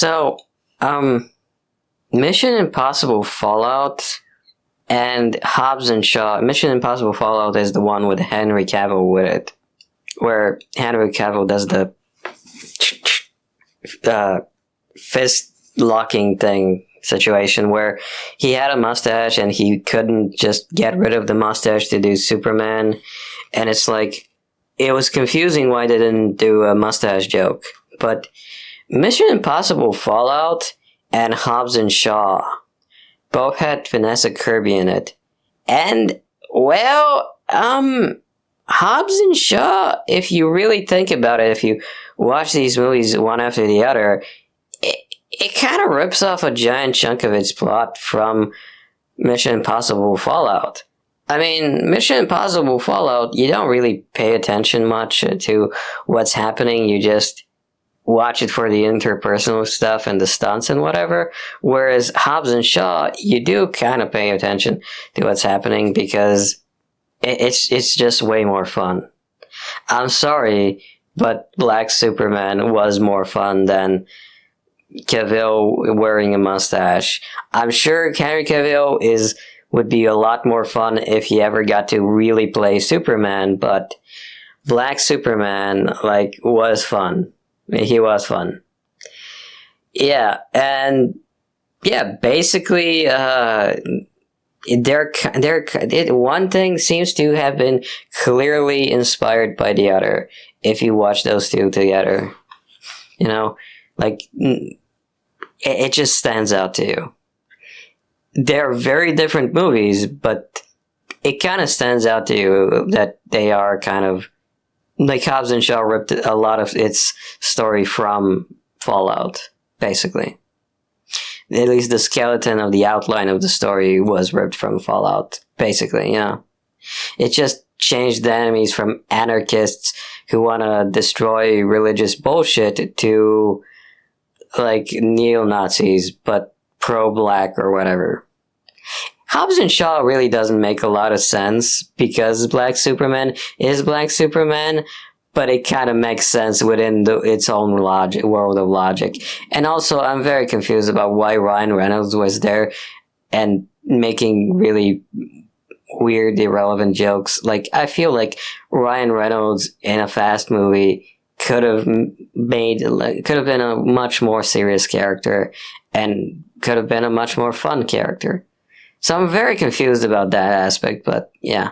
So, um, Mission Impossible Fallout and Hobbs and Shaw. Mission Impossible Fallout is the one with Henry Cavill with it, where Henry Cavill does the fist locking thing situation where he had a mustache and he couldn't just get rid of the mustache to do Superman, and it's like it was confusing why they didn't do a mustache joke. But Mission Impossible Fallout and Hobbs and Shaw both had Vanessa Kirby in it, and well, Hobbs and Shaw, if you really think about it, if you watch these movies one after the other, it kind of rips off a giant chunk of its plot from Mission Impossible Fallout. I mean, Mission Impossible Fallout, you don't really pay attention much to what's happening, you just watch it for the interpersonal stuff and the stunts and whatever, whereas Hobbs and Shaw, you do kind of pay attention to what's happening because it's just way more fun. I'm sorry, but Black Superman was more fun than Cavill wearing a mustache. I'm sure Henry Cavill would be a lot more fun if he ever got to really play Superman, but Black Superman, was fun. He was fun. Yeah, and yeah, basically, one thing seems to have been clearly inspired by the other. If you watch those two together, it just stands out to you. They're very different movies, but it kind of stands out to you that they are kind of like Hobbs and Shaw ripped a lot of its story from Fallout, basically. At least the skeleton of the outline of the story was ripped from Fallout, basically, It just changed the enemies from anarchists who want to destroy religious bullshit to, neo-Nazis, but pro-black or whatever. Hobbs and Shaw really doesn't make a lot of sense because Black Superman is Black Superman, but it kind of makes sense within its own world of logic. And also, I'm very confused about why Ryan Reynolds was there and making really weird, irrelevant jokes. I feel like Ryan Reynolds in a Fast movie could have been a much more serious character and could have been a much more fun character. So I'm very confused about that aspect, but yeah.